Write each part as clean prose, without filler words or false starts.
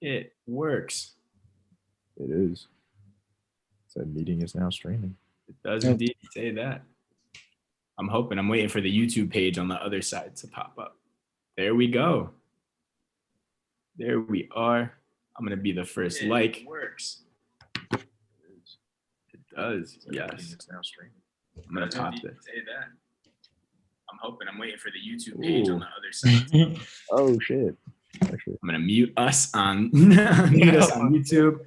It works. It is. Said meeting is now streaming. It does indeed say that. I'm hoping. I'm waiting for the YouTube page on the other side to pop up. There we go. There we are. I'm going to be the first like. It works. It does. Yes. It's now streaming. I'm going to top this. Say that. I'm hoping. I'm waiting for the YouTube page on the other side. Oh, shit. Actually. I'm going to mute us on YouTube.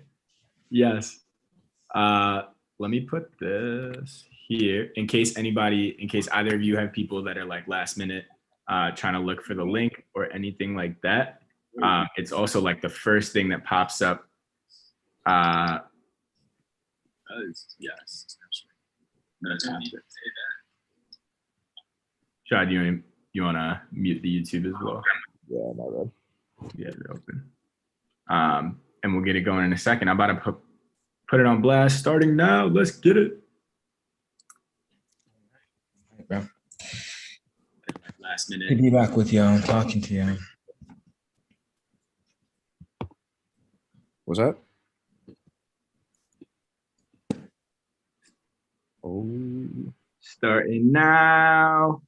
Yes. Let me put this here in case either of you have people that are like last minute trying to look for the link or anything like that. It's also like the first thing that pops up. Yes. Shad, you want to mute the YouTube as well? Yeah, my bad. Yeah, they're open. And we'll get it going in a second. I'm about to put it on blast starting now. Let's get it. Bro. Last minute. Good to be back with y'all. I'm talking to y'all. What's that? Oh. Starting now.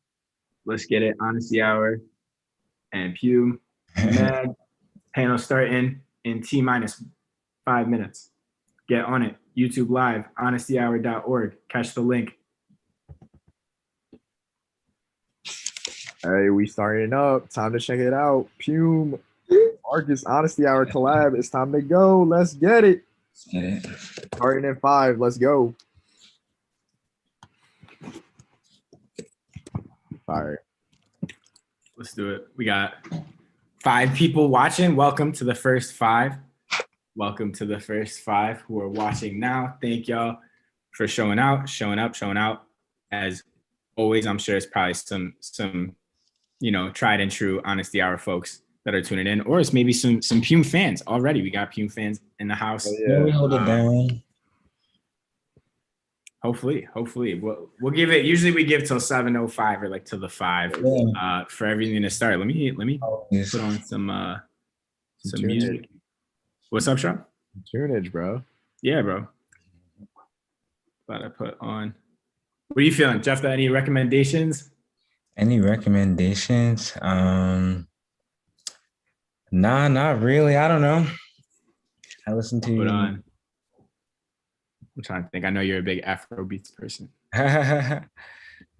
Let's get it. Honesty Hour and PEWM. Panel starting in T-5 minutes. Get on it. YouTube Live, honestyhour.org. Catch the link. Hey, we starting up. Time to check it out. PEWM, Marcus, Honesty Hour collab. It's time to go. Let's get it. Let's get it. Starting in 5. Let's go. Fire. Let's do it. We got 5 people watching. Welcome to the first 5. Welcome to the first 5 who are watching now. Thank y'all for showing out, showing out. As always, I'm sure it's probably some tried and true Honesty Hour folks that are tuning in, or it's maybe some PEWM fans already. We got PEWM fans in the house. Yeah, we hold it down. Hopefully, we'll give it. Usually, we give till 7:05 or like to the 5 for everything to start. Let me put on some music. What's up, Sean? Tunage, bro. Yeah, bro. About to put on. What are you feeling, Jeff? Got any recommendations? Any recommendations? Nah, not really. I don't know. I listen to Put on. I'm trying to think. I know you're a big Afrobeats person.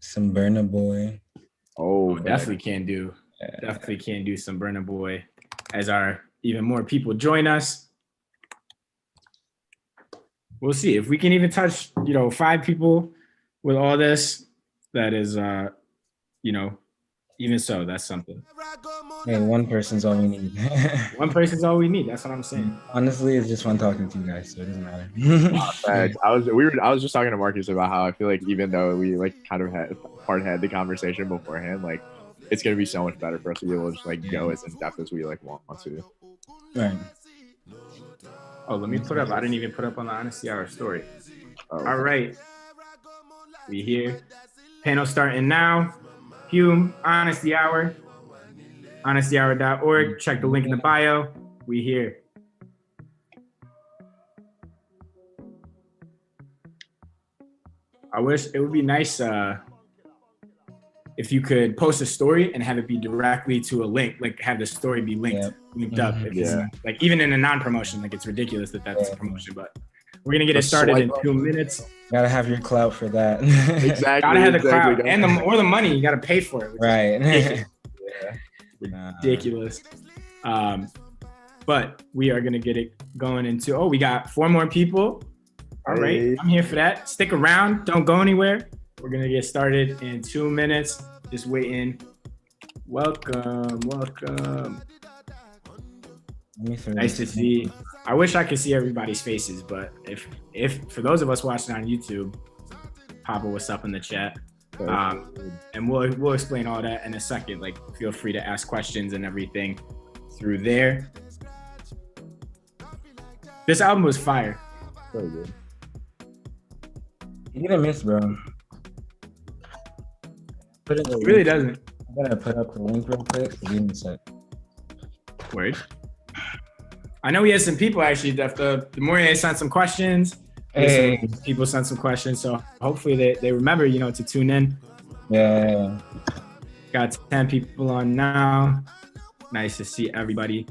Some Burna Boy. Oh, definitely can do some Burna Boy as our even more people join us. We'll see if we can even touch 5 people with all this. That is even so, that's something. Hey, one person's all we need. One person's all we need. That's what I'm saying. Honestly, it's just fun talking to you guys, so it doesn't matter. I was just talking to Marcus about how I feel like even though we like kind of had the conversation beforehand, like it's gonna be so much better for us to be able to just like go as in depth as we like want to. Right. Oh, let me put up. I didn't even put up on the Honesty Hour story. Oh, okay. All right. We here. Panel starting now. PEWM, Honesty Hour. honestyhour.org. Check the link in the bio. We here. I wish it would be nice if you could post a story and have it be directly to a link, like have the story be linked up. If it's, like even in a non-promotion, like it's ridiculous that's a promotion, but we're gonna get it started in 2 minutes. Gotta have your clout for that. Exactly. Gotta have the clout and the money. You gotta pay for it. Right. Ridiculous. But we are gonna get it going into. Oh, we got 4 more people. All right, I'm here for that. Stick around. Don't go anywhere. We're gonna get started in 2 minutes. Just waiting. Welcome. Nice to see. I wish I could see everybody's faces, but if for those of us watching on YouTube, Papa, what's up in the chat? And we'll explain all that in a second. Like, feel free to ask questions and everything through there. This album was fire. So good. You gonna miss, bro. It really doesn't. I'm gonna put up the link real quick. Give me a sec. Word. I know we had some people actually. The morning they sent some questions. Hey. People sent some questions, so hopefully they remember, to tune in. Yeah. Got 10 people on now. Nice to see everybody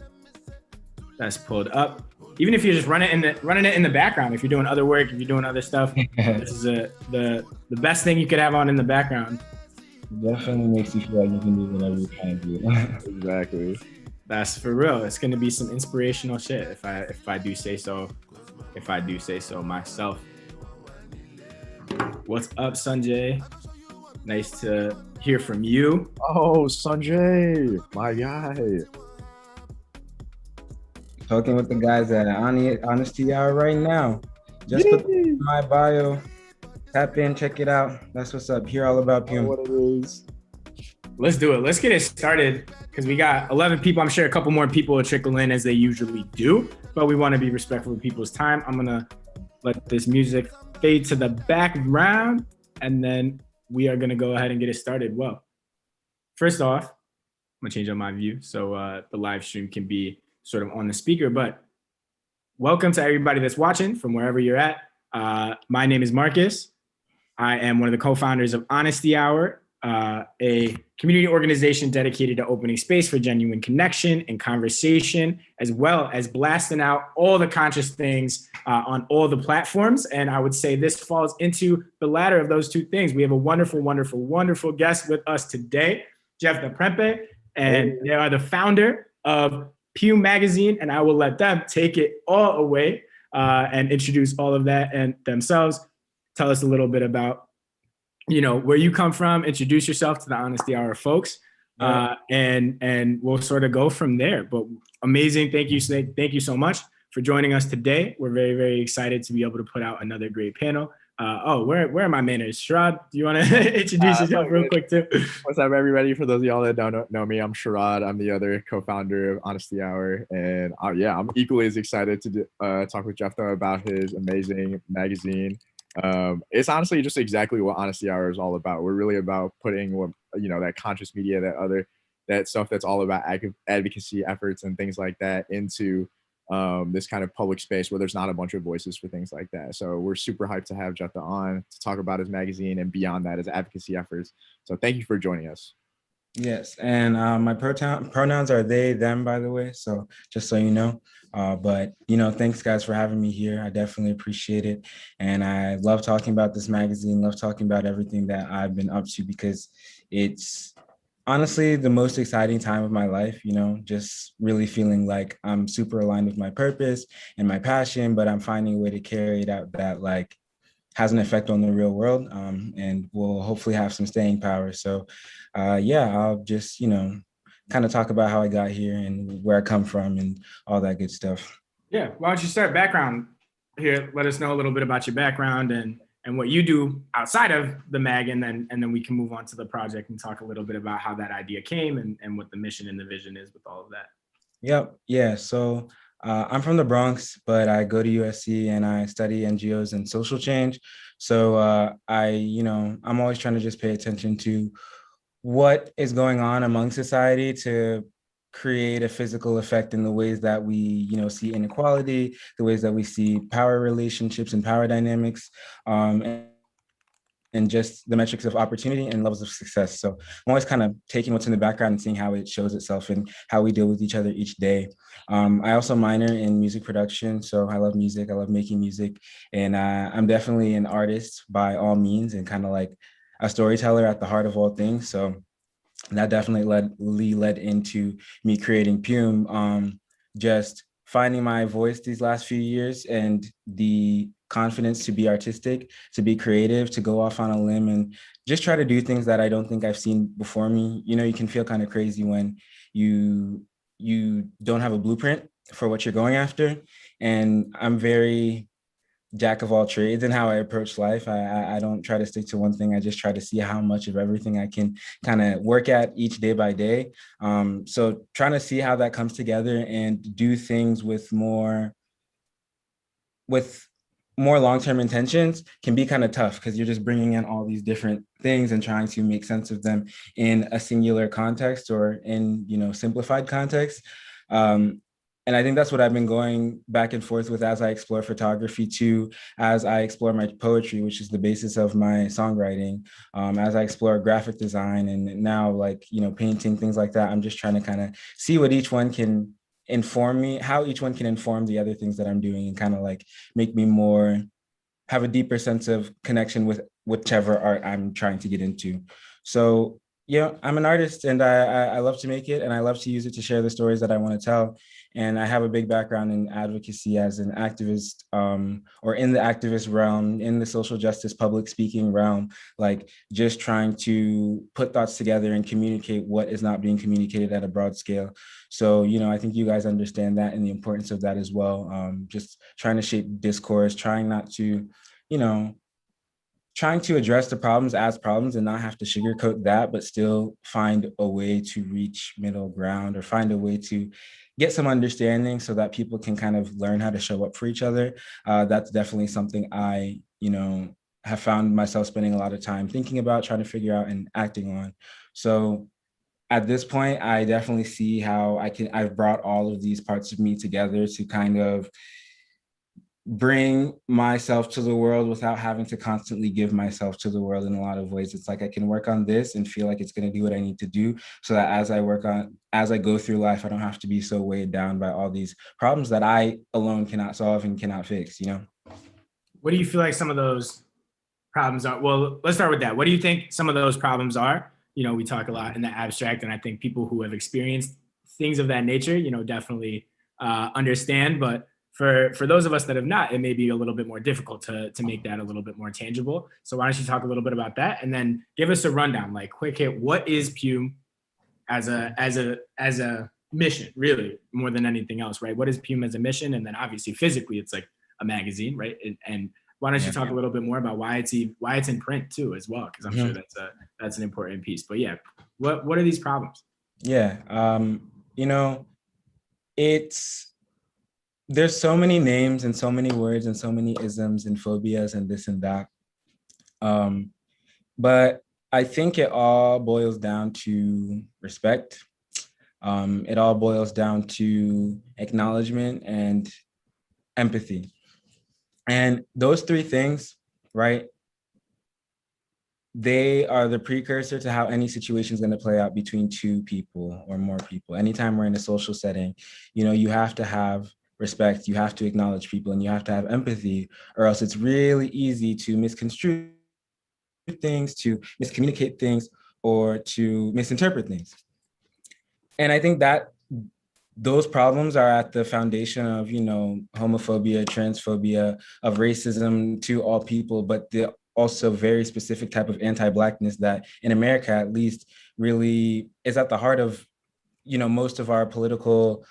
that's pulled up. Even if you're just running it in the background, if you're doing other work, if you're doing other stuff, this is the best thing you could have on in the background. Definitely makes you feel like you can do whatever you can do. Exactly. That's for real. It's gonna be some inspirational shit if I do say so. If I do say so myself. What's up, Sanjay? Nice to hear from you. Oh, Sanjay, my guy. Talking with the guys at Honesty Hour right now. Just put in my bio. Tap in, check it out. That's what's up. Hear all about PEWM. What it is. Let's do it. Let's get it started because we got 11 people. I'm sure a couple more people will trickle in as they usually do, but we want to be respectful of people's time. I'm going to let this music fade to the background, and then we are going to go ahead and get it started. Well, first off, I'm going to change up my view so the live stream can be sort of on the speaker, but welcome to everybody that's watching from wherever you're at. My name is Marcus. I am one of the co-founders of Honesty Hour, a community organization dedicated to opening space for genuine connection and conversation, as well as blasting out all the conscious things on all the platforms. And I would say this falls into the latter of those two things. We have a wonderful, wonderful, wonderful guest with us today, Jeff Prempe, and they are the founder of PEWM magazine, and I will let them take it all away and introduce all of that and themselves. Tell us a little bit about where you come from, introduce yourself to the Honesty Hour folks, and we'll sort of go from there. But amazing. Thank you so much for joining us today. We're very, very excited to be able to put out another great panel. Where are my manners? Sharad, do you want to introduce yourself real quick too? What's up, everybody? For those of y'all that don't know me, I'm Sharad. I'm the other co-founder of Honesty Hour. And I'm equally as excited to talk with Jeff, though, about his amazing magazine. It's honestly just exactly what Honesty Hour is all about. We're really about putting that conscious media, that stuff that's all about advocacy efforts and things like that into this kind of public space where there's not a bunch of voices for things like that. So we're super hyped to have Jeff on to talk about his magazine and beyond that, his advocacy efforts. So thank you for joining us. Yes, and my pronouns are they, them, by the way. So just so you know, but thanks guys for having me here. I definitely appreciate it, and I love talking about this magazine. Love talking about everything that I've been up to because it's honestly the most exciting time of my life. Just really feeling like I'm super aligned with my purpose and my passion, but I'm finding a way to carry it out that has an effect on the real world, and will hopefully have some staying power. So I'll just, kind of talk about how I got here and where I come from and all that good stuff. Yeah, why don't you start background here? Let us know a little bit about your background and what you do outside of the mag, and then we can move on to the project and talk a little bit about how that idea came and what the mission and the vision is with all of that. Yep. Yeah. So I'm from the Bronx, but I go to USC and I study NGOs and social change. So I'm always trying to just pay attention to what is going on among society to create a physical effect in the ways that we, see inequality, the ways that we see power relationships and power dynamics, and just the metrics of opportunity and levels of success. So I'm always kind of taking what's in the background and seeing how it shows itself and how we deal with each other each day. I also minor in music production. So I love music. I love making music. And I'm definitely an artist by all means and kind of like a storyteller at the heart of all things. So that definitely led into me creating PEWM, just finding my voice these last few years and the confidence to be artistic, to be creative, to go off on a limb and just try to do things that I don't think I've seen before me. You can feel kind of crazy when you don't have a blueprint for what you're going after. And I'm very jack of all trades in how I approach life. I don't try to stick to one thing. I just try to see how much of everything I can kind of work at each day by day. So trying to see how that comes together and do things with more long-term intentions can be kind of tough because you're just bringing in all these different things and trying to make sense of them in a singular context or in, simplified context. And I think that's what I've been going back and forth with as I explore photography too, as I explore my poetry, which is the basis of my songwriting, as I explore graphic design and now like, painting, things like that. I'm just trying to kind of see what each one can inform me, how each one can inform the other things that I'm doing and kind of like make me more, have a deeper sense of connection with whichever art I'm trying to get into. So yeah, I'm an artist and I love to make it and I love to use it to share the stories that I want to tell. And I have a big background in advocacy as an activist, or in the activist realm, in the social justice public speaking realm, like just trying to put thoughts together and communicate what is not being communicated at a broad scale. So, I think you guys understand that and the importance of that as well. Just trying to shape discourse, trying not to, you know, trying to address the problems as problems and not have to sugarcoat that, but still find a way to reach middle ground or find a way to get some understanding so that people can kind of learn how to show up for each other. That's definitely something I, have found myself spending a lot of time thinking about, trying to figure out and acting on. So at this point, I definitely see how I've brought all of these parts of me together to kind of bring myself to the world without having to constantly give myself to the world in a lot of ways. It's like I can work on this and feel like it's going to do what I need to do so that as I go through life, I don't have to be so weighed down by all these problems that I alone cannot solve and cannot fix, What do you feel like some of those problems are? Well, let's start with that. What do you think some of those problems are? We talk a lot in the abstract, and I think people who have experienced things of that nature, definitely understand. But for those of us that have not, it may be a little bit more difficult to make that a little bit more tangible. So why don't you talk a little bit about that, and then give us a rundown, like quick hit. What is PEWM as a mission, really, more than anything else, right? What is PEWM as a mission? And then obviously physically, it's like a magazine, right? And why don't you talk a little bit more about why it's in print too, as well? Because I'm sure that's an important piece. But yeah, what are these problems? Yeah, there's so many names and so many words and so many isms and phobias and this and that. But I think it all boils down to respect. It all boils down to acknowledgement and empathy. And those three things, right? They are the precursor to how any situation is going to play out between two people or more people. Anytime we're in a social setting, you have to have respect, you have to acknowledge people, and you have to have empathy, or else it's really easy to misconstrue things, to miscommunicate things, or to misinterpret things. And I think that those problems are at the foundation of, homophobia, transphobia, of racism to all people, but the also very specific type of anti-Blackness that in America, at least, really is at the heart of, most of our political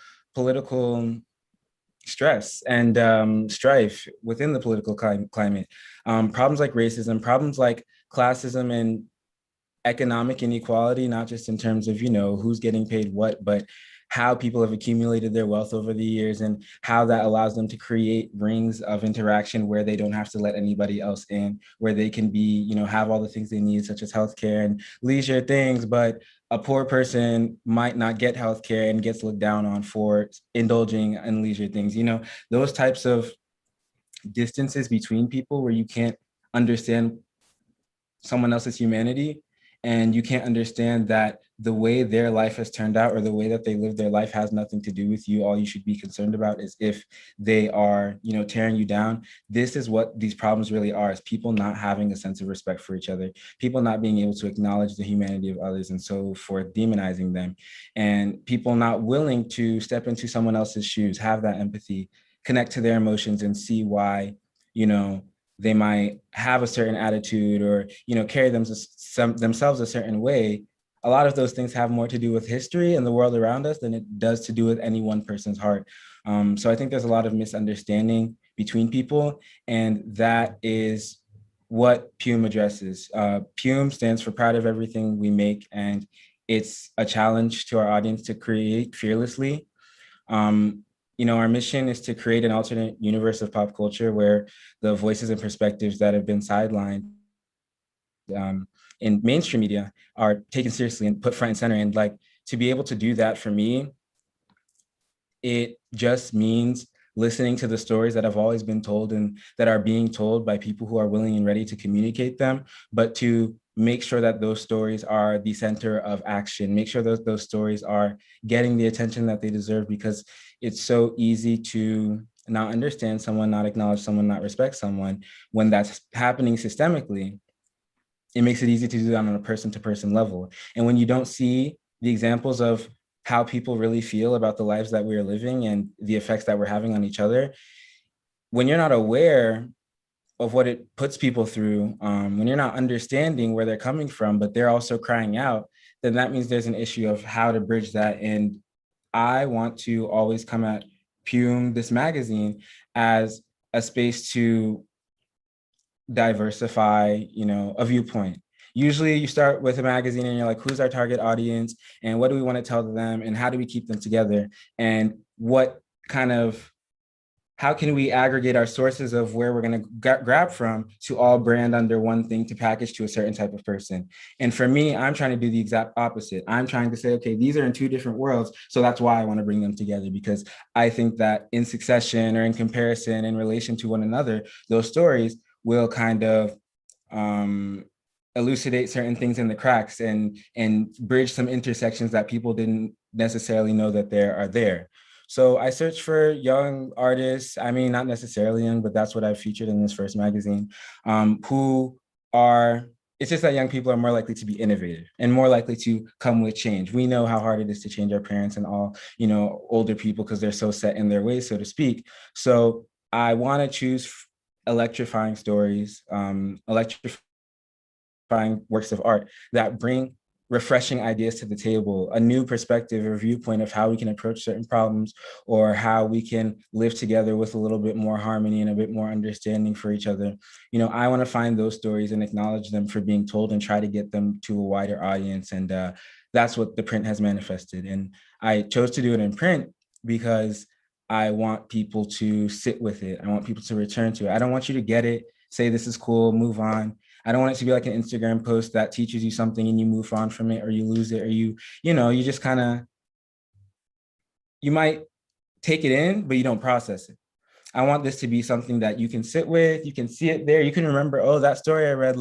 stress and strife within the political climate. Problems like racism, problems like classism and economic inequality, not just in terms of, who's getting paid what, but how people have accumulated their wealth over the years and how that allows them to create rings of interaction where they don't have to let anybody else in, where they can be, have all the things they need, such as healthcare and leisure things, but a poor person might not get healthcare and gets looked down on for indulging in leisure things. Those types of distances between people where you can't understand someone else's humanity and you can't understand that the way their life has turned out or the way that they live their life has nothing to do with you. All you should be concerned about is if they are, tearing you down. This is what these problems really are, is people not having a sense of respect for each other, people not being able to acknowledge the humanity of others, and so forth, demonizing them, and people not willing to step into someone else's shoes, have that empathy, connect to their emotions and see why, they might have a certain attitude or, carry themselves a certain way. A lot of those things have more to do with history and the world around us than it does to do with any one person's heart. So I think there's a lot of misunderstanding between people, and that is what PEWM addresses. PEWM stands for Proud of Everything We Make, and it's a challenge to our audience to create fearlessly. Our mission is to create an alternate universe of pop culture where the voices and perspectives that have been sidelined in mainstream media are taken seriously and put front and center. And like, to be able to do that for me, it just means listening to the stories that have always been told and that are being told by people who are willing and ready to communicate them, but to make sure that those stories are the center of action, make sure that those stories are getting the attention that they deserve, because it's so easy to not understand someone, not acknowledge someone, not respect someone when that's happening systemically. It makes it easy to do that on a person-to-person level. And when you don't see the examples of how people really feel about the lives that we are living and the effects that we're having on each other, when you're not aware of what it puts people through, when you're not understanding where they're coming from, but they're also crying out, then that means there's an issue of how to bridge that. And I want to always come at PEWM, this magazine, as a space to diversify, a viewpoint. Usually you start with a magazine and you're like, who's our target audience and what do we want to tell them and how do we keep them together? And how can we aggregate our sources of where we're going to grab from to all brand under one thing to package to a certain type of person? And for me, I'm trying to do the exact opposite. I'm trying to say, okay, these are in two different worlds. So that's why I want to bring them together, because I think that in succession or in comparison, in relation to one another, those stories will kind of elucidate certain things in the cracks and bridge some intersections that people didn't necessarily know that there are there. So I searched for young artists. I mean, not necessarily young, but that's what I've featured in this first magazine, who are, it's just that young people are more likely to be innovative and more likely to come with change. We know how hard it is to change our parents and all, older people, because they're so set in their ways, so to speak. So I want to choose electrifying stories, electrifying works of art that bring refreshing ideas to the table, a new perspective or viewpoint of how we can approach certain problems or how we can live together with a little bit more harmony and a bit more understanding for each other. I want to find those stories and acknowledge them for being told and try to get them to a wider audience. And that's what the print has manifested. And I chose to do it in print because I want people to sit with it. I want people to return to it. I don't want you to get it, say this is cool, move on. I don't want it to be like an Instagram post that teaches you something and you move on from it, or you lose it, or you just you might take it in, but you don't process it. I want this to be something that you can sit with, you can see it there, you can remember, oh, that story I read,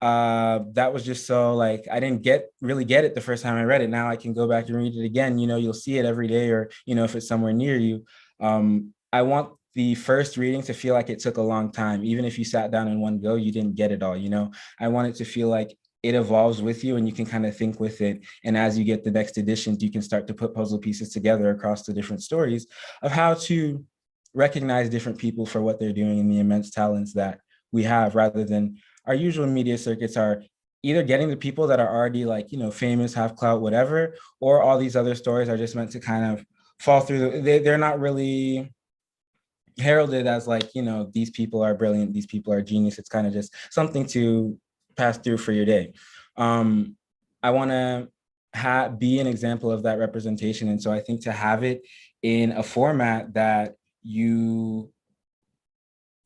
that was just so I didn't really get it the first time I read it. Now I can go back and read it again. You'll see it every day, or if it's somewhere near you. I want the first reading to feel like it took a long time. Even if you sat down in one go, you didn't get it all. I want it to feel like it evolves with you and you can kind of think with it. And as you get the next editions, you can start to put puzzle pieces together across the different stories of how to recognize different people for what they're doing and the immense talents that we have, rather than our usual media circuits are either getting the people that are already famous, have clout, whatever, or all these other stories are just meant to kind of fall through. They're not really heralded as these people are brilliant, these people are genius. It's kind of just something to pass through for your day. I want to be an example of that representation. And so I think to have it in a format that you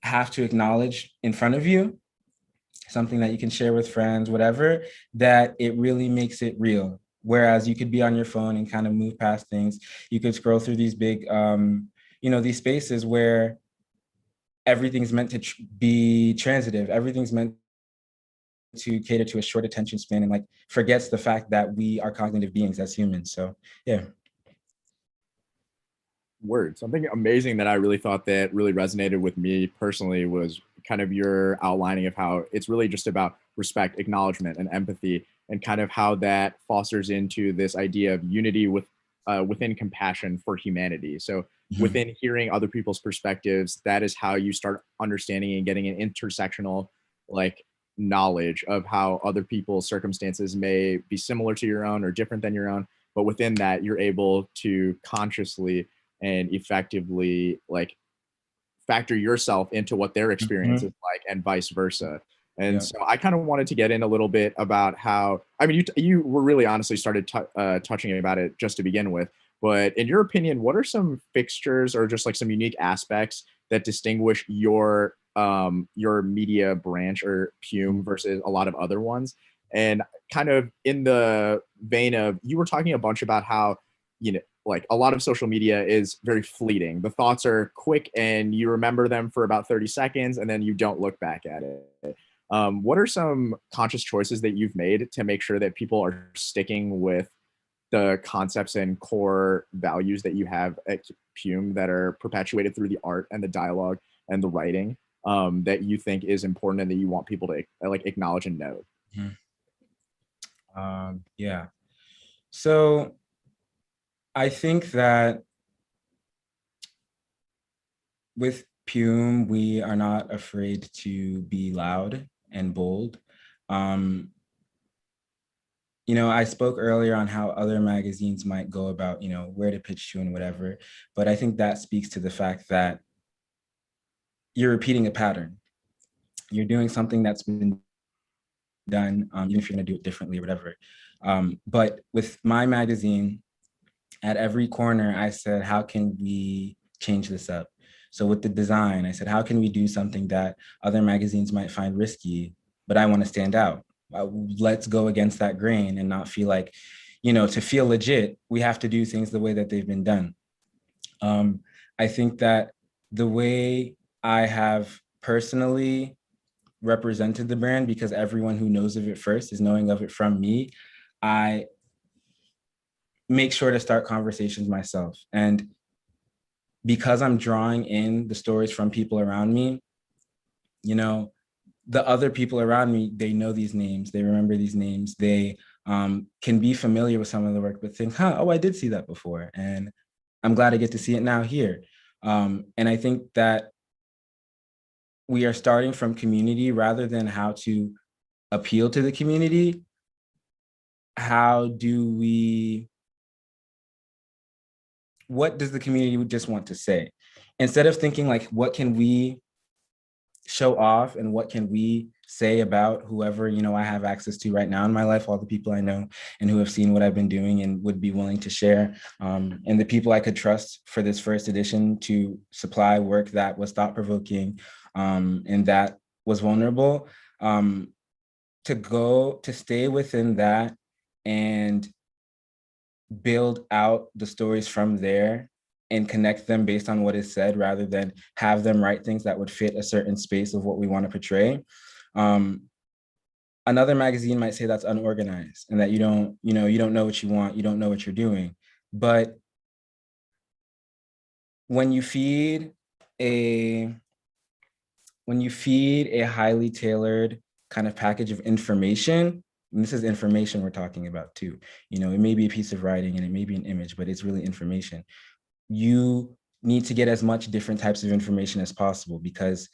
have to acknowledge in front of you, something that you can share with friends, whatever, that it really makes it real. Whereas you could be on your phone and kind of move past things. You could scroll through these big, these spaces where everything's meant to be transitive. Everything's meant to cater to a short attention span and forgets the fact that we are cognitive beings as humans. So, yeah. Word. Something amazing that I really thought that really resonated with me personally was kind of your outlining of how it's really just about respect, acknowledgement, and empathy, and kind of how that fosters into this idea of unity within compassion for humanity. So within hearing other people's perspectives, that is how you start understanding and getting an intersectional knowledge of how other people's circumstances may be similar to your own or different than your own. But within that, you're able to consciously and effectively factor yourself into what their experience is like, and vice versa. And so I kind of wanted to get in a little bit about how, I mean, you were really honestly started touching about it just to begin with, but in your opinion, what are some fixtures or just some unique aspects that distinguish your media branch or PEWM versus a lot of other ones? And kind of in the vein of, you were talking a bunch about how, like a lot of social media is very fleeting. The thoughts are quick and you remember them for about 30 seconds and then you don't look back at it. What are some conscious choices that you've made to make sure that people are sticking with the concepts and core values that you have at PEWM that are perpetuated through the art and the dialogue and the writing, that you think is important and that you want people to like acknowledge and know? Yeah. So I think that with PEWM, we are not afraid to be loud and bold. You know, I spoke earlier on how other magazines might go about, you know, where to pitch to and whatever, but I think that speaks to the fact that you're repeating a pattern. You're doing something that's been done, even if you're gonna do it differently or whatever. But with my magazine, at every corner, I said, how can we change this up? So with the design, I said, how can we do something that other magazines might find risky, but I want to stand out? Let's go against that grain and not feel like, you know, to feel legit, we have to do things the way that they've been done. I think that the way I have personally represented the brand, because everyone who knows of it first is knowing of it from me, I make sure to start conversations myself. And because I'm drawing in the stories from people around me, you know, the other people around me, they know these names, they remember these names, they can be familiar with some of the work, but think, oh, I did see that before. And I'm glad I get to see it now here. And I think that we are starting from community rather than how to appeal to the community. How do we, what does the community just want to say? Instead of thinking like, what can we show off and what can we say about whoever, you know, I have access to right now in my life, all the people I know and who have seen what I've been doing and would be willing to share, and the people I could trust for this first edition to supply work that was thought-provoking, and that was vulnerable, to stay within that and build out the stories from there and connect them based on what is said rather than have them write things that would fit a certain space of what we want to portray. Another magazine might say that's unorganized and that you don't know what you want, you don't know what you're doing. But when you feed a highly tailored kind of package of information, and this is information we're talking about too, you know, it may be a piece of writing and it may be an image, but it's really information. You need to get as much different types of information as possible because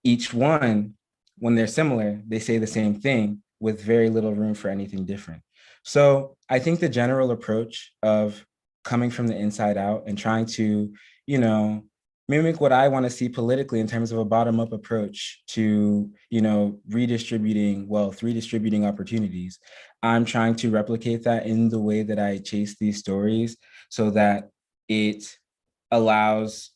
each one, when they're similar, they say the same thing with very little room for anything different. So I think the general approach of coming from the inside out and trying to, you know, mimic what I want to see politically in terms of a bottom-up approach to, you know, redistributing wealth, redistributing opportunities. I'm trying to replicate that in the way that I chase these stories so that it allows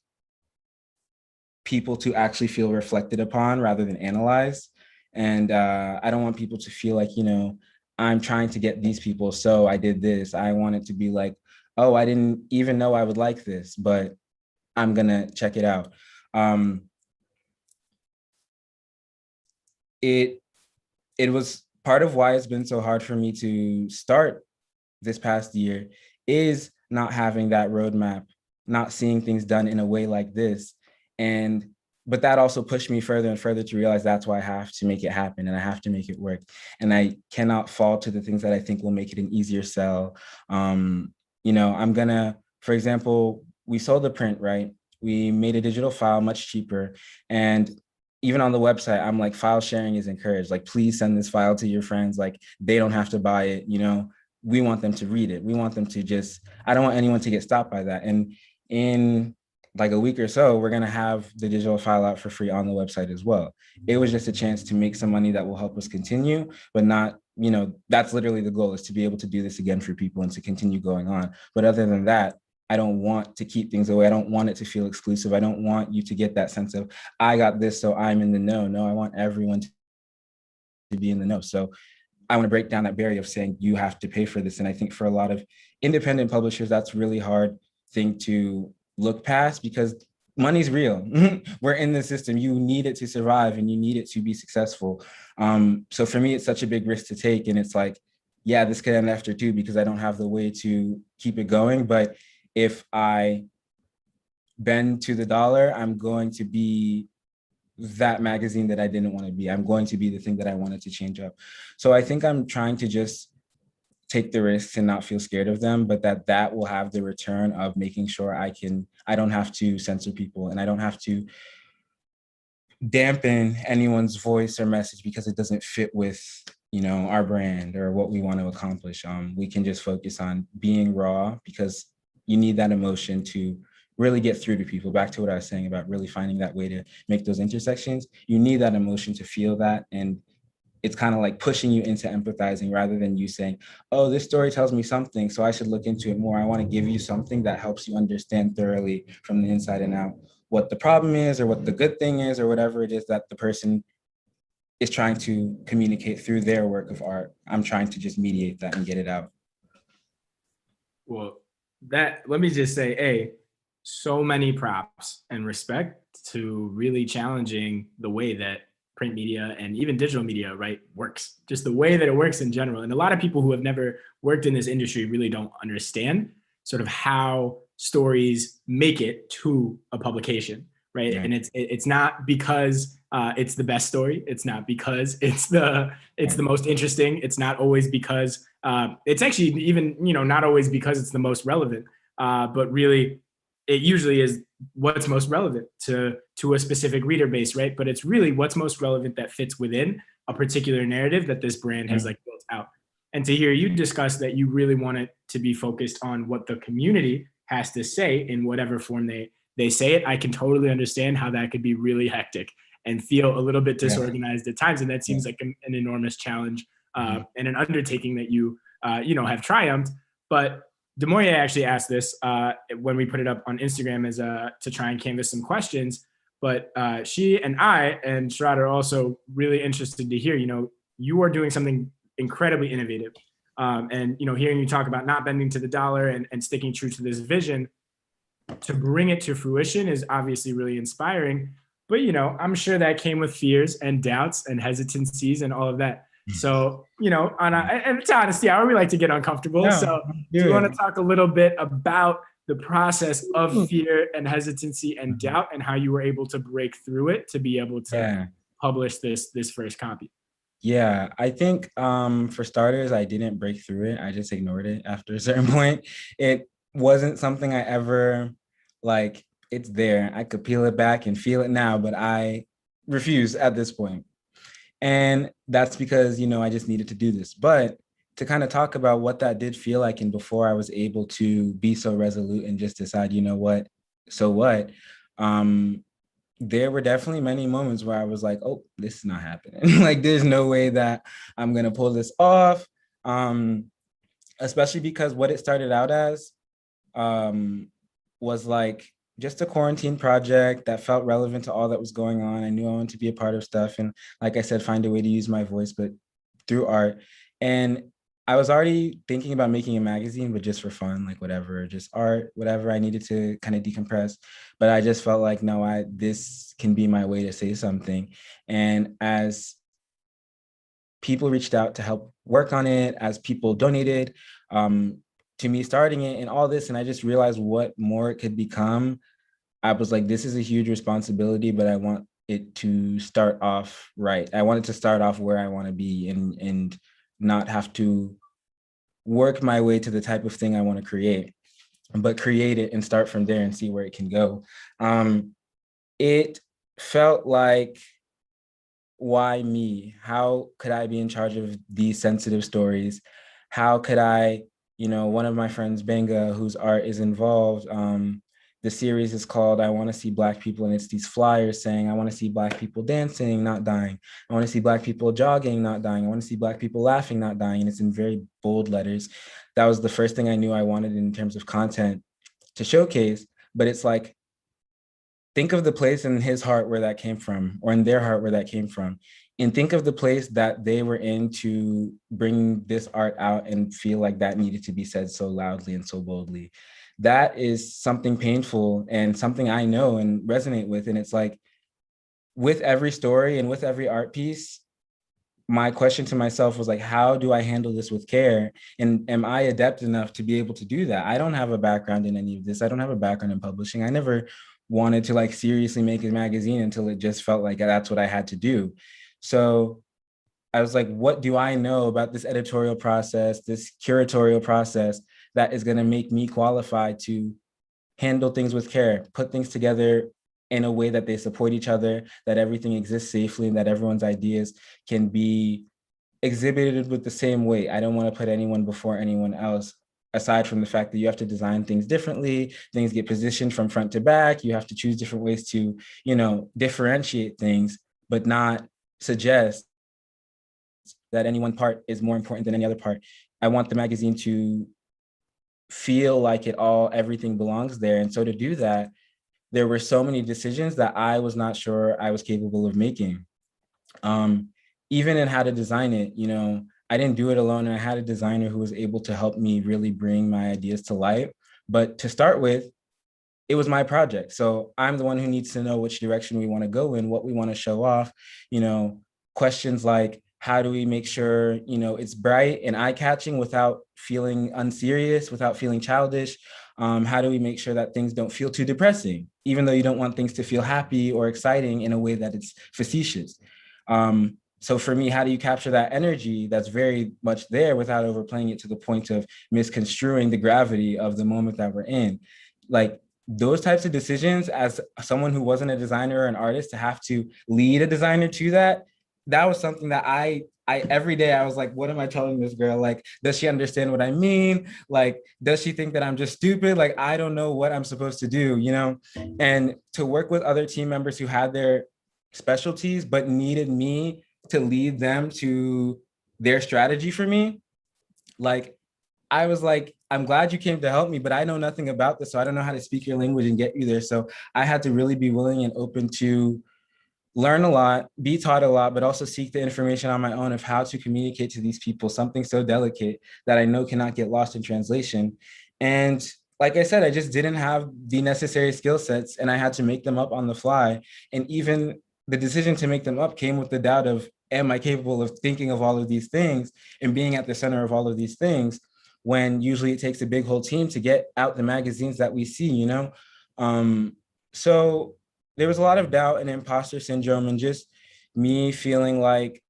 people to actually feel reflected upon rather than analyzed. And I don't want people to feel like, you know, I'm trying to get these people, so I did this. I want it to be like, oh, I didn't even know I would like this, but I'm gonna check it out. It was part of why it's been so hard for me to start this past year is not having that roadmap, not seeing things done in a way like this. But that also pushed me further and further to realize that's why I have to make it happen and I have to make it work. And I cannot fall to the things that I think will make it an easier sell. You know, I'm gonna, for example, we sold the print, right? We made a digital file much cheaper. And even on the website, I'm like, file sharing is encouraged. Like, please send this file to your friends. Like, they don't have to buy it, you know? We want them to read it. We want them to just, I don't want anyone to get stopped by that. And in like a week or so, we're gonna have the digital file out for free on the website as well. It was just a chance to make some money that will help us continue, but not, you know, that's literally the goal, is to be able to do this again for people and to continue going on. But other than that, I don't want to keep things away. I don't want it to feel exclusive. I don't want you to get that sense of, I got this, so I'm in the know. No, I want everyone to be in the know. So I want to break down that barrier of saying you have to pay for this. And I think for a lot of independent publishers, that's really hard thing to look past because money's real. We're in the system. You need it to survive and you need it to be successful. So for me, it's such a big risk to take. And it's like, yeah, this could end after 2 because I don't have the way to keep it going. But if I bend to the dollar, I'm going to be that magazine that I didn't want to be. I'm going to be the thing that I wanted to change up. So I think I'm trying to just take the risks and not feel scared of them, but that will have the return of making sure I don't have to censor people and I don't have to dampen anyone's voice or message because it doesn't fit with, our brand or what we want to accomplish. We can just focus on being raw because you need that emotion to really get through to people. Back to what I was saying about really finding that way to make those intersections. You need that emotion to feel that. And it's kind of like pushing you into empathizing rather than you saying, oh, this story tells me something, so I should look into it more. I want to give you something that helps you understand thoroughly from the inside and out what the problem is or what the good thing is or whatever it is that the person is trying to communicate through their work of art. I'm trying to just mediate that and get it out. Well, let me just say, so many props and respect to really challenging the way that print media and even digital media, right, works, just the way that it works in general. And a lot of people who have never worked in this industry really don't understand sort of how stories make it to a publication, right? Yeah. And it's not because it's the best story. It's not because it's the most interesting. It's not always because it's actually even, not always because it's the most relevant, but really it usually is what's most relevant to a specific reader base, right? But it's really what's most relevant that fits within a particular narrative that this brand has like built out. And to hear you discuss that you really want it to be focused on what the community has to say in whatever form they say it, I can totally understand how that could be really hectic and feel a little bit disorganized at times. And that seems like an enormous challenge and an undertaking that you have triumphed. But Demoye actually asked this when we put it up on Instagram as to try and canvas some questions. But she and I and Sharad are also really interested to hear, you are doing something incredibly innovative. And, hearing you talk about not bending to the dollar and sticking true to this vision to bring it to fruition is obviously really inspiring. But, I'm sure that came with fears and doubts and hesitancies and all of that. So, and it's honesty hour, we like to get uncomfortable. No, so do you want to talk a little bit about the process of fear and hesitancy and doubt and how you were able to break through it to be able to publish this first copy? Yeah, I think for starters, I didn't break through it. I just ignored it after a certain point. It wasn't something I ever it's there. I could peel it back and feel it now, but I refuse at this point. And that's because, I just needed to do this. But to kind of talk about what that did feel like and before I was able to be so resolute and just decide, what, so what, there were definitely many moments where I was like, oh, this is not happening. There's no way that I'm going to pull this off. Especially because what it started out as was just a quarantine project that felt relevant to all that was going on. I knew I wanted to be a part of stuff. And like I said, find a way to use my voice, but through art. And I was already thinking about making a magazine, but just for fun, whatever, just art, whatever. I needed to kind of decompress, but I just felt like, no, this can be my way to say something. And as people reached out to help work on it, as people donated, to me starting it and all this, and I just realized what more it could become. I was like, this is a huge responsibility, but I want it to start off right. I want it to start off where I want to be and not have to work my way to the type of thing I want to create, but create it and start from there and see where it can go. It felt like, why me? How could I be in charge of these sensitive stories? How could I, one of my friends, Benga, whose art is involved, the series is called I Want to See Black People, and it's these flyers saying, I want to see Black people dancing, not dying. I want to see Black people jogging, not dying. I want to see Black people laughing, not dying. And it's in very bold letters. That was the first thing I knew I wanted in terms of content to showcase. But it's think of the place in his heart where that came from, or in their heart where that came from. and think of the place that they were in to bring this art out and feel like that needed to be said so loudly and so boldly. That is something painful and something I know and resonate with. And it's like, with every story and with every art piece, my question to myself was like, how do I handle this with care? And am I adept enough to be able to do that? I don't have a background in any of this. I don't have a background in publishing. I never wanted to like seriously make a magazine until it just felt like that's what I had to do. So I was like, what do I know about this editorial process, this curatorial process that is going to make me qualified to handle things with care, put things together in a way that they support each other, that everything exists safely, and that everyone's ideas can be exhibited with the same weight. I don't want to put anyone before anyone else, aside from the fact that you have to design things differently, things get positioned from front to back, you have to choose different ways to, differentiate things, but not suggest that any one part is more important than any other part. I want the magazine to feel like everything belongs there. And so to do that, there were so many decisions that I was not sure I was capable of making. Even in how to design it, I didn't do it alone. And I had a designer who was able to help me really bring my ideas to life. But to start with, it was my project. So I'm the one who needs to know which direction we want to go in, what we want to show off. Questions like, how do we make sure, it's bright and eye-catching without feeling unserious, without feeling childish? How do we make sure that things don't feel too depressing, even though you don't want things to feel happy or exciting in a way that it's facetious? So for me, how do you capture that energy that's very much there without overplaying it to the point of misconstruing the gravity of the moment that we're in? Like, those types of decisions, as someone who wasn't a designer or an artist, to have to lead a designer to that was something that I every day I was like, what am I telling this girl? Like, does she understand what I mean? Like, does she think that I'm just stupid? Like, I don't know what I'm supposed to do, And to work with other team members who had their specialties, but needed me to lead them to their strategy for me, like, I was like, I'm glad you came to help me, but I know nothing about this. So I don't know how to speak your language and get you there. So I had to really be willing and open to learn a lot, be taught a lot, but also seek the information on my own of how to communicate to these people, something so delicate that I know cannot get lost in translation. And like I said, I just didn't have the necessary skill sets and I had to make them up on the fly. And even the decision to make them up came with the doubt of, am I capable of thinking of all of these things and being at the center of all of these things, when usually it takes a big whole team to get out the magazines that we see, So there was a lot of doubt and imposter syndrome and just me feeling like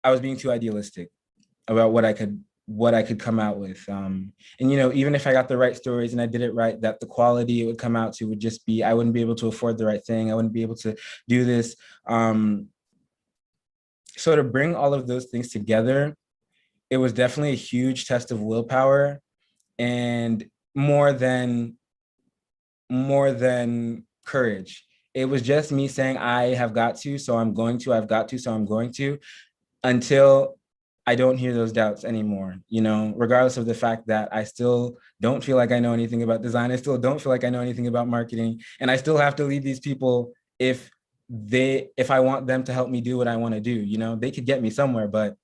I was being too idealistic about what I could come out with. And, even if I got the right stories and I did it right, that the quality it would come out to would just be, I wouldn't be able to afford the right thing. I wouldn't be able to do this. So to bring all of those things together, it was definitely a huge test of willpower, and more than courage. It was just me saying, I have got to, so I'm going to, I've got to, so I'm going to, until I don't hear those doubts anymore, regardless of the fact that I still don't feel like I know anything about design. I still don't feel like I know anything about marketing. And I still have to lead these people if I want them to help me do what I want to do. They could get me somewhere, but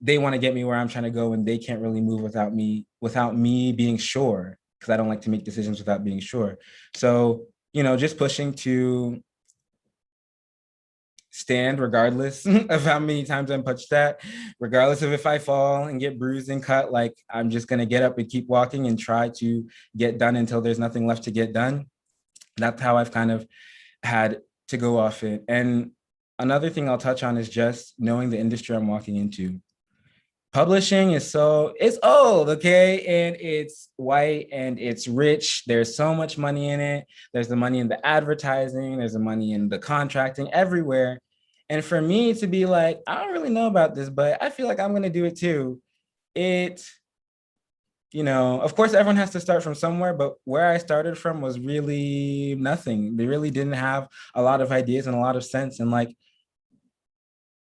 they want to get me where I'm trying to go, and they can't really move without me being sure, because I don't like to make decisions without being sure. So, just pushing to stand regardless of how many times I'm punched at, regardless of if I fall and get bruised and cut, like, I'm just going to get up and keep walking and try to get done until there's nothing left to get done. That's how I've kind of had to go off it. And another thing I'll touch on is just knowing the industry I'm walking into. Publishing it's old, okay? And it's white and it's rich. There's so much money in it. There's the money in the advertising, there's the money in the contracting, everywhere. And for me to be like, I don't really know about this, but I feel like I'm gonna do it too. Of course, everyone has to start from somewhere, but where I started from was really nothing. They really didn't have a lot of ideas and a lot of sense. And like,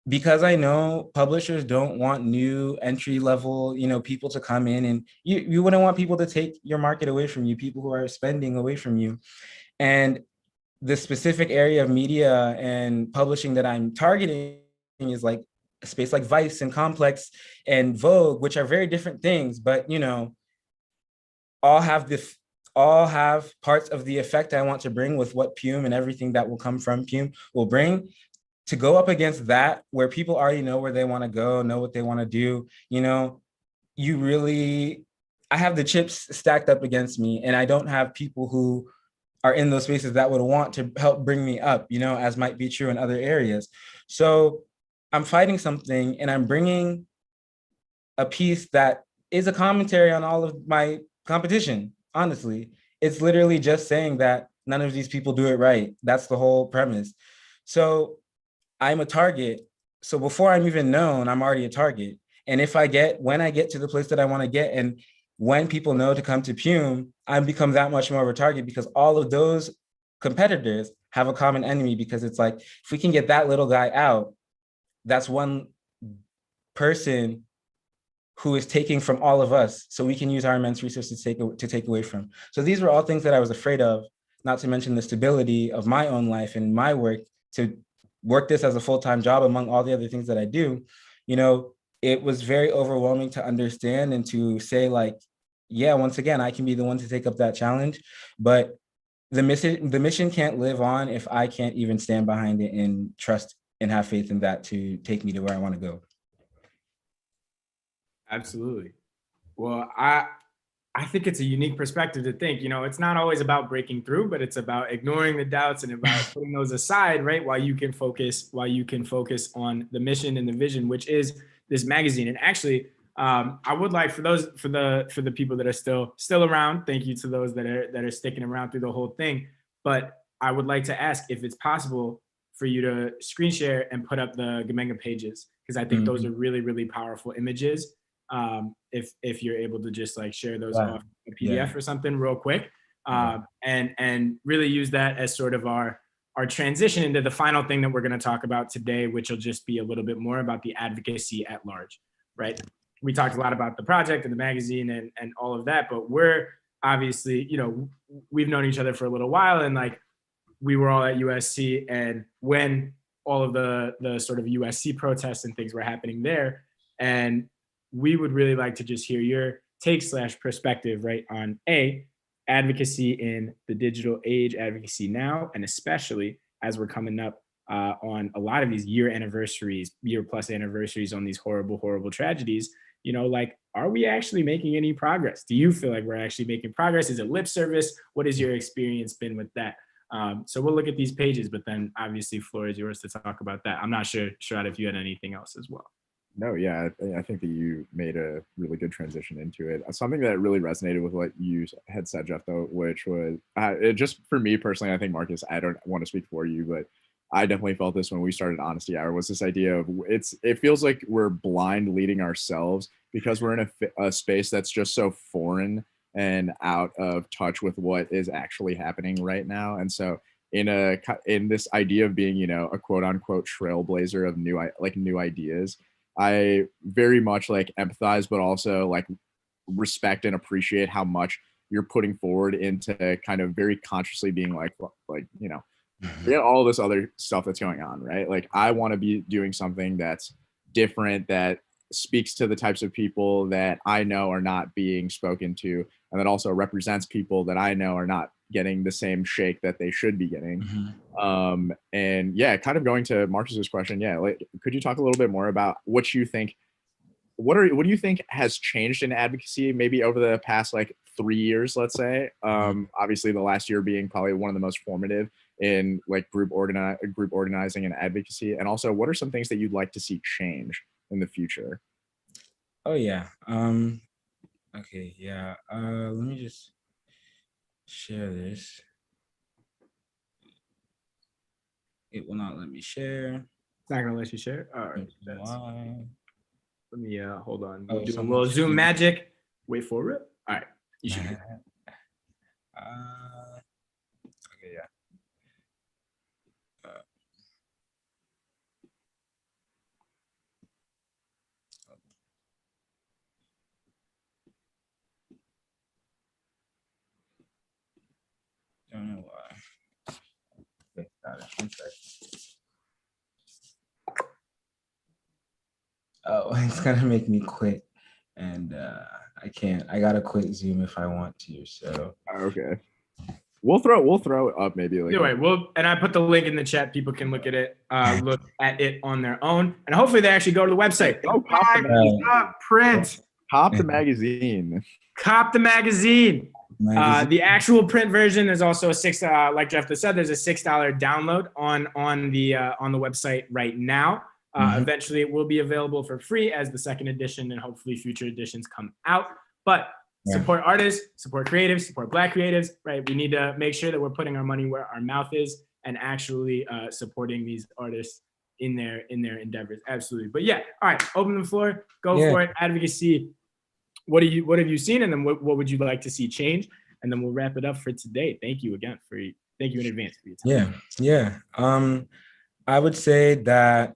because I know publishers don't want new entry level, people to come in, and you wouldn't want people to take your market away from you, people who are spending away from you. And the specific area of media and publishing that I'm targeting is like a space like Vice and Complex and Vogue, which are very different things, but you know, all have the all have parts of the effect I want to bring with what PEWM and everything that will come from PEWM will bring. To go up against that, where people already know where they want to go, know what they want to do, you know, you really, I have the chips stacked up against me, and I don't have people who are in those spaces that would want to help bring me up, you know, as might be true in other areas. So I'm fighting something, and I'm bringing a piece that is a commentary on all of my competition. Honestly, it's literally just saying that none of these people do it right. That's the whole premise. So I'm a target. So before I'm even known, I'm already a target. And when I get to the place that I want to get, and when people know to come to PEWM, I become that much more of a target, because all of those competitors have a common enemy, because it's like, if we can get that little guy out, that's one person who is taking from all of us, so we can use our immense resources to take away from. So these were all things that I was afraid of, not to mention the stability of my own life and my work, to work this as a full-time job among all the other things that I do. You know, it was very overwhelming to understand and to say like, yeah, once again, I can be the one to take up that challenge, but the mission can't live on if I can't even stand behind it and trust and have faith in that to take me to where I want to go. Absolutely. Well, I think it's a unique perspective to think, you know, it's not always about breaking through, but it's about ignoring the doubts and about putting those aside, right? While you can focus on the mission and the vision, which is this magazine. And actually, I would like for the people that are still around, thank you to those that are sticking around through the whole thing. But I would like to ask if it's possible for you to screen share and put up the Gamenga pages, because I think those are really, really powerful images. If you're able to just like share those off a PDF or something real quick, and really use that as sort of our transition into the final thing that we're going to talk about today, which will just be a little bit more about the advocacy at large, right? We talked a lot about the project and the magazine and all of that, but we're obviously, you know, we've known each other for a little while, and like we were all at USC, and when all of the sort of USC protests and things were happening there, and we would really like to just hear your take / perspective, right, on advocacy in the digital age, advocacy now, and especially as we're coming up on a lot of these year plus anniversaries on these horrible tragedies. You know, like, are we actually making any progress? Do you feel like we're actually making progress? Is it lip service? What has your experience been with that? So we'll look at these pages, but then obviously floor is yours to talk about that. I'm not sure, Sharad, if you had anything else as well. No, yeah, I think that you made a really good transition into it. Something that really resonated with what you had said, Jeff, though, which was it just for me personally, I think, Marcus, I don't want to speak for you, but I definitely felt this when we started Honesty Hour, was this idea of it feels like we're blind leading ourselves, because we're in a space that's just so foreign and out of touch with what is actually happening right now. And so in this idea of being, you know, a quote unquote trailblazer of new ideas, I very much like empathize, but also like respect and appreciate how much you're putting forward into kind of very consciously being like, you know, forget all this other stuff that's going on, right? Like, I want to be doing something that's different, that speaks to the types of people that I know are not being spoken to, and that also represents people that I know are not getting the same shake that they should be getting. And yeah, kind of going to Marcus's question, yeah, like, could you talk a little bit more about what you think, what do you think has changed in advocacy maybe over the past like 3 years, let's say? Obviously the last year being probably one of the most formative in like group organizing and advocacy. And also, what are some things that you'd like to see change in the future? Oh yeah. Okay, yeah. Let me just share this. It will not let me share. It's not gonna let you share. All right. Let me hold on. We'll do a little Zoom magic. Wait for it. All right. You should. Okay, yeah. Don't know why. gosh, one sec. Oh, it's gonna make me quit, and I can't. I gotta quit Zoom if I want to. So Okay. We'll throw it up maybe like. Anyway, and I put the link in the chat. People can look at it on their own, and hopefully they actually go to the website. Oh, cop the magazine. Print. Cop the magazine. Cop the magazine. The actual print version is also a like Jeff said, there's a $6 download on the website right now. Eventually it will be available for free as the second edition, and hopefully future editions come out. But support artists, support creatives, support Black creatives, right? We need to make sure that we're putting our money where our mouth is and actually supporting these artists in their endeavors. Absolutely. But yeah, all right, open the floor, go for it. Advocacy. What have you seen, and then what would you like to see change? And then we'll wrap it up for today. Thank you again thank you in advance for your time. Yeah. I would say that,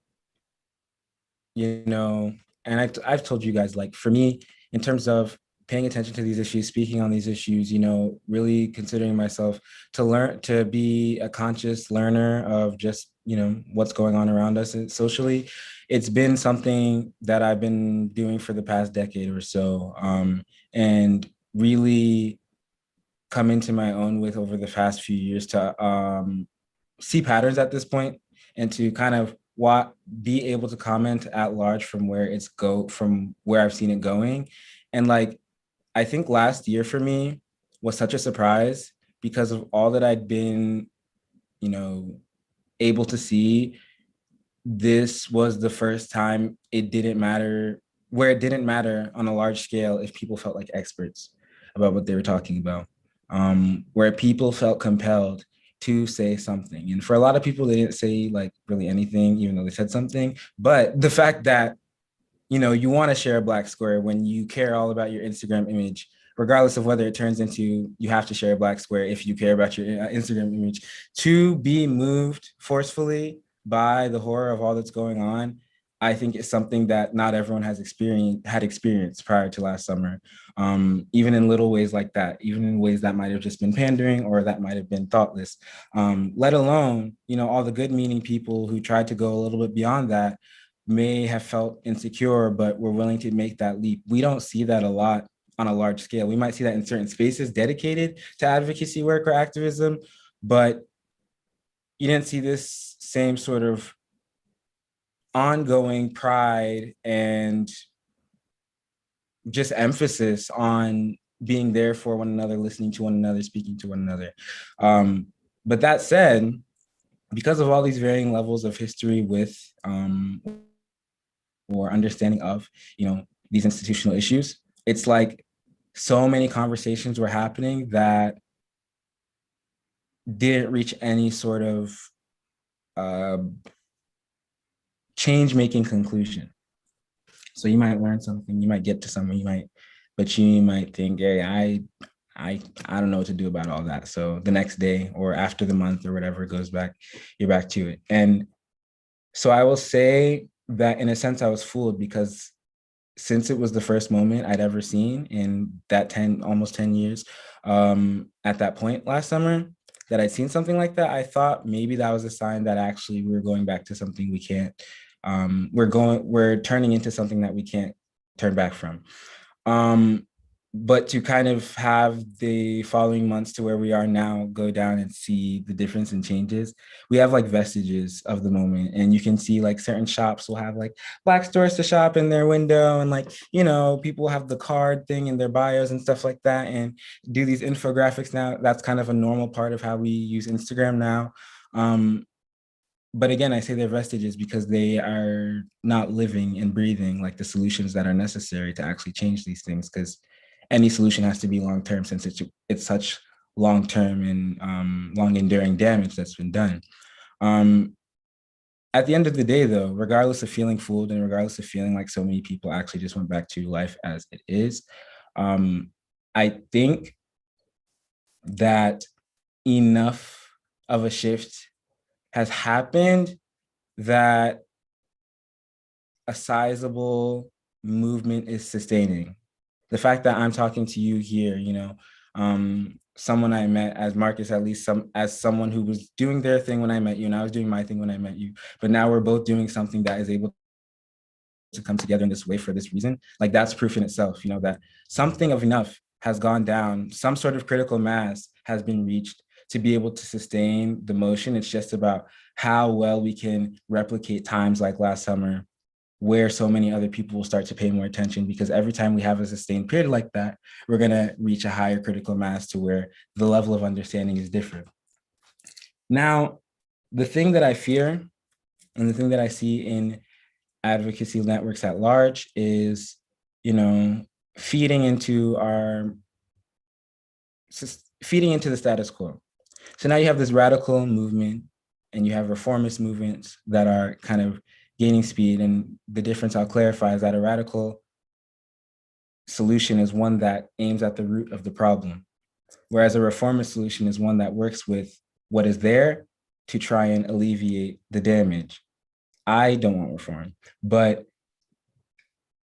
and I've told you guys, like, for me, in terms of paying attention to these issues, speaking on these issues, really considering myself to be a conscious learner of just, what's going on around us socially. It's been something that I've been doing for the past decade or so, and really come into my own with over the past few years to see patterns at this point, and to kind of be able to comment at large from where I've seen it going. And like, I think last year for me was such a surprise because of all that I'd been, able to see. This was the first time it didn't matter on a large scale if people felt like experts about what they were talking about, where people felt compelled to say something. And for a lot of people, they didn't say like really anything, even though they said something. But the fact that, you want to share a Black square when you care all about your Instagram image, regardless of whether it turns into you have to share a Black square if you care about your Instagram image, to be moved forcefully by the horror of all that's going on, I think it's something that not everyone had experienced prior to last summer, even in little ways like that, even in ways that might have just been pandering or that might have been thoughtless, let alone, all the good-meaning people who tried to go a little bit beyond that may have felt insecure, but were willing to make that leap. We don't see that a lot on a large scale. We might see that in certain spaces dedicated to advocacy work or activism, but you didn't see this same sort of ongoing pride and just emphasis on being there for one another, listening to one another, speaking to one another. But that said, because of all these varying levels of history with or understanding of, these institutional issues, it's like so many conversations were happening that didn't reach any sort of change-making conclusion. So you might learn something, you might get to something, but you might think, hey, I don't know what to do about all that. So the next day or after the month or whatever goes back, you're back to it. And so I will say that in a sense I was fooled, because since it was the first moment I'd ever seen in that almost 10 years, at that point last summer, that I'd seen something like that, I thought maybe that was a sign that actually we're going back to something we can't, we're turning into something that we can't turn back from. But to kind of have the following months to where we are now go down and see the difference and changes, we have like vestiges of the moment. And you can see like certain shops will have like Black stores to shop in their window, and like, people have the card thing in their bios and stuff like that, and do these infographics now. That's kind of a normal part of how we use Instagram now. But again, I say they're vestiges because they are not living and breathing like the solutions that are necessary to actually change these things, because any solution has to be long-term, since it's such long-term and long-enduring damage that's been done. At the end of the day, though, regardless of feeling fooled and regardless of feeling like so many people actually just went back to life as it is, I think that enough of a shift has happened that a sizable movement is sustaining. The fact that I'm talking to you here, someone I met as Marcus, at least as someone who was doing their thing when I met you, and I was doing my thing when I met you. But now we're both doing something that is able to come together in this way for this reason. Like, that's proof in itself, that something of enough has gone down, some sort of critical mass has been reached to be able to sustain the motion. It's just about how well we can replicate times like last summer, where so many other people will start to pay more attention, because every time we have a sustained period like that, we're going to reach a higher critical mass to where the level of understanding is different. Now, the thing that I fear and the thing that I see in advocacy networks at large is, feeding into the status quo. So now you have this radical movement and you have reformist movements that are kind of gaining speed. And the difference I'll clarify is that a radical solution is one that aims at the root of the problem, whereas a reformist solution is one that works with what is there to try and alleviate the damage. I don't want reform, but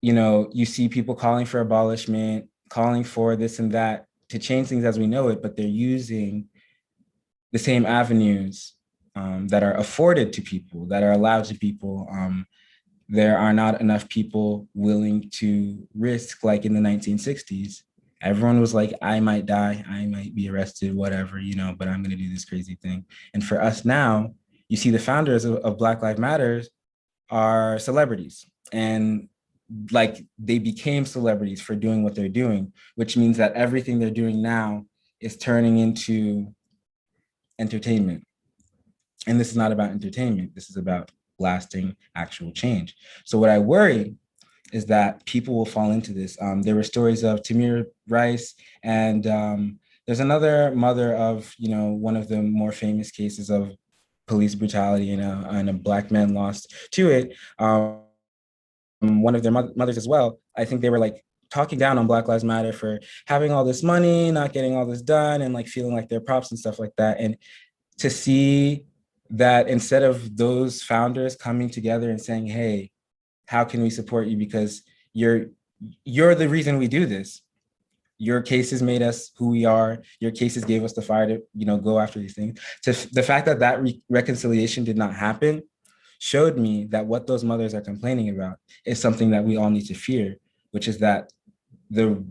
you see people calling for abolishment, calling for this and that to change things as we know it, but they're using the same avenues that are afforded to people, that are allowed to people. There are not enough people willing to risk, like in the 1960s. Everyone was like, I might die, I might be arrested, whatever, but I'm going to do this crazy thing. And for us now, you see the founders of Black Lives Matter are celebrities, and like they became celebrities for doing what they're doing, which means that everything they're doing now is turning into entertainment. And this is not about entertainment. This is about lasting actual change. So what I worry is that people will fall into this. There were stories of Tamir Rice, and there's another mother of, one of the more famous cases of police brutality, and a Black man lost to it. One of their mothers as well. I think they were like talking down on Black Lives Matter for having all this money, not getting all this done, and like feeling like they're props and stuff like that. And to see that instead of those founders coming together and saying, hey, how can we support you? Because you're the reason we do this. Your cases made us who we are. Your cases gave us the fire to, go after these things. The fact that reconciliation did not happen showed me that what those mothers are complaining about is something that we all need to fear, which is that the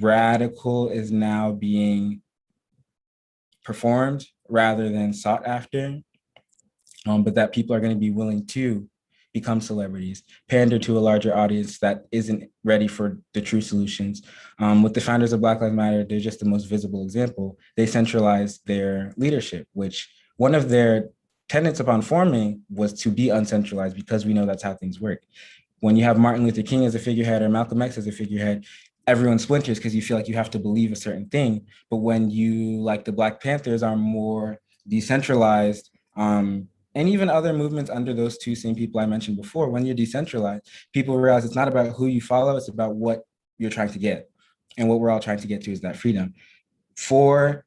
radical is now being performed rather than sought after, but that people are going to be willing to become celebrities, pander to a larger audience that isn't ready for the true solutions. With the founders of Black Lives Matter, they're just the most visible example. They centralized their leadership, which one of their tenets upon forming was to be uncentralized, because we know that's how things work. When you have Martin Luther King as a figurehead or Malcolm X as a figurehead, everyone splinters because you feel like you have to believe a certain thing. But when you, like the Black Panthers, are more decentralized, and even other movements under those two same people I mentioned before, when you're decentralized, people realize it's not about who you follow, it's about what you're trying to get. And what we're all trying to get to is that freedom. For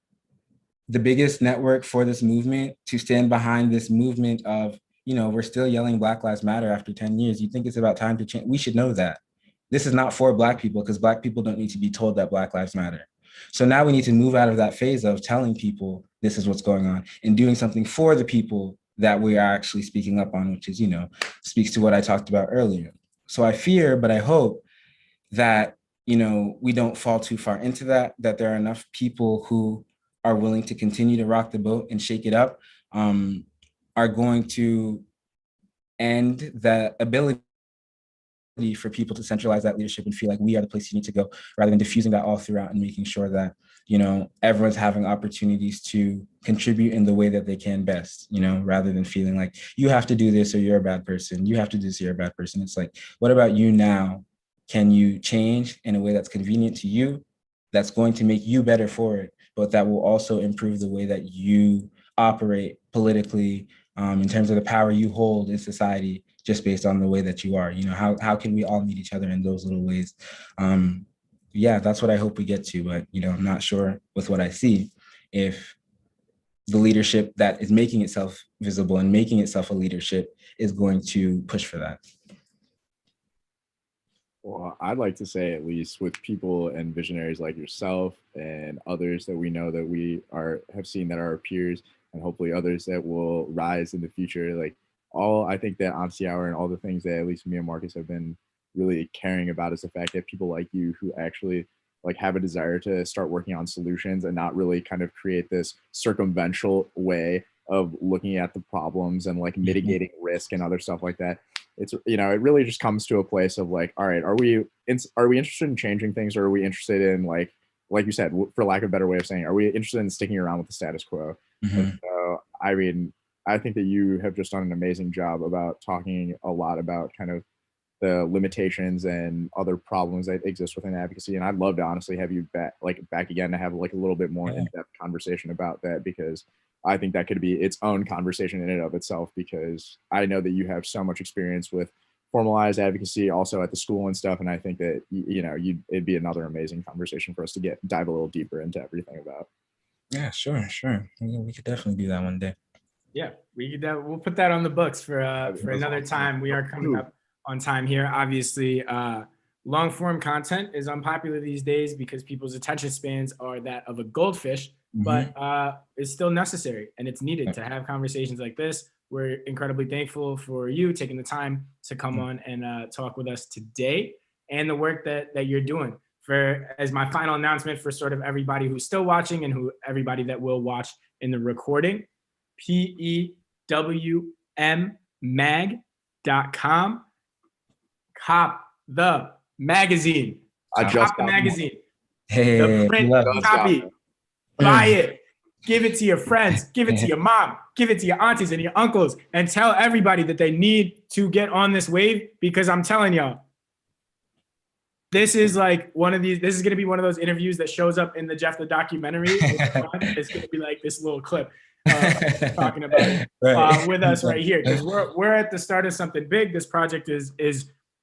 the biggest network for this movement to stand behind this movement of, we're still yelling Black Lives Matter after 10 years, you think it's about time to change? We should know that. This is not for Black people, because Black people don't need to be told that Black Lives Matter. So now we need to move out of that phase of telling people this is what's going on and doing something for the people that we are actually speaking up on, which is, speaks to what I talked about earlier. So I fear, but I hope that, we don't fall too far into that there are enough people who are willing to continue to rock the boat and shake it up, are going to end the ability for people to centralize that leadership and feel like we are the place you need to go, rather than diffusing that all throughout and making sure that, everyone's having opportunities to contribute in the way that they can best, rather than feeling like you have to do this or you're a bad person. You have to do this or you're a bad person. It's like, what about you now? Can you change in a way that's convenient to you, that's going to make you better for it, but that will also improve the way that you operate politically, in terms of the power you hold in society, just based on the way that you are? How can we all meet each other in those little ways? Yeah, that's what I hope we get to, but I'm not sure with what I see if the leadership that is making itself visible and making itself a leadership is going to push for that. Well, I'd like to say, at least with people and visionaries like yourself and others that we know that we have seen that are our peers, and hopefully others that will rise in the future. Like I think that Honesty Hour and all the things that at least me and Marcus have been really caring about is the fact that people like you who actually like have a desire to start working on solutions and not really kind of create this circumventional way of looking at the problems and like mitigating risk and other stuff like that. It's, you know, it really just comes to a place of like, all right, are we interested in changing things, or are we interested in like you said, for lack of a better way of saying, are we interested in sticking around with the status quo? And so, I mean, I think that you have just done an amazing job about talking a lot about kind of the limitations and other problems that exist within advocacy. And I'd love to honestly have you back again to have like a little bit more in-depth conversation about that, because I think that could be its own conversation in and of itself, because I know that you have so much experience with formalized advocacy also at the school and stuff. And I think that, you know, it'd be another amazing conversation for us to dive a little deeper into everything about. Yeah, sure. We could defortely do that one day. Yeah, we'll put that on the books for another time. We are coming up on time here. Obviously, long form content is unpopular these days because people's attention spans are that of a goldfish, but it's still necessary and it's needed to have conversations like this. We're incredibly thankful for you taking the time to come on and talk with us today, and the work that you're doing. As my final announcement for sort of everybody who's still watching and everybody that will watch in the recording, PEWM mag.com. Cop the magazine. Cop the magazine. Hey, the print copy. Buy it. Give it to your friends. Give it to your mom. Give it to your aunties and your uncles, and tell everybody that they need to get on this wave, because I'm telling y'all, this is like this is going to be one of those interviews that shows up in the Jeff the documentary. It's going to be like this little clip talking about it with us right here, because we're at the start of something big. This project is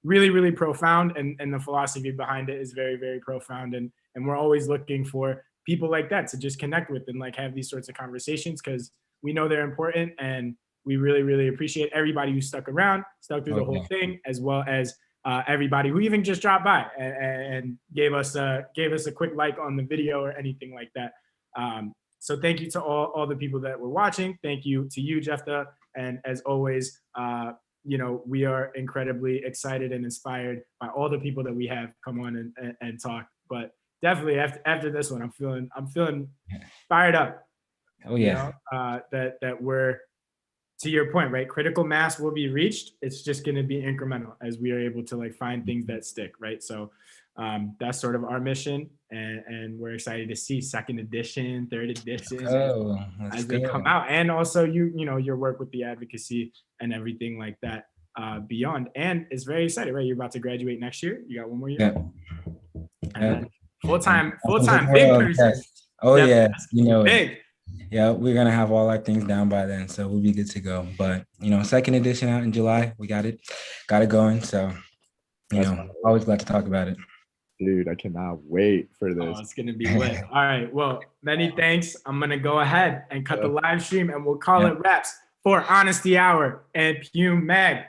really, really profound, and the philosophy behind it is very, very profound, and we're always looking for people like that to just connect with and like have these sorts of conversations, because we know they're important, and we really, really appreciate everybody who stuck through the whole thing, as well as everybody who even just dropped by and gave us a quick like on the video or anything like that. So thank you to all the people that were watching. Thank you to you, Jeffta. And as always, you know, we are incredibly excited and inspired by all the people that we have come on and talk. But definitely after this one, I'm feeling fired up. Oh yeah. You know, that we're, to your point, right? Critical mass will be reached. It's just going to be incremental as we are able to like find things that stick, right? So that's sort of our mission, and we're excited to see second edition, third edition as they come out, and also you know your work with the advocacy and everything like that beyond. And it's very exciting, right? You're about to graduate next year. You got one more year. And full-time big person. Oh yeah, you know, big. Yeah, we're gonna have all our things down by then, so we'll be good to go. But you know, second edition out in July, we got it going. So you know, always glad to talk about it. Dude, I cannot wait for this. Oh, it's gonna be lit. All right, well, many thanks. I'm gonna go ahead and cut the live stream, and we'll call it wraps for Honesty Hour and PEWM Mag.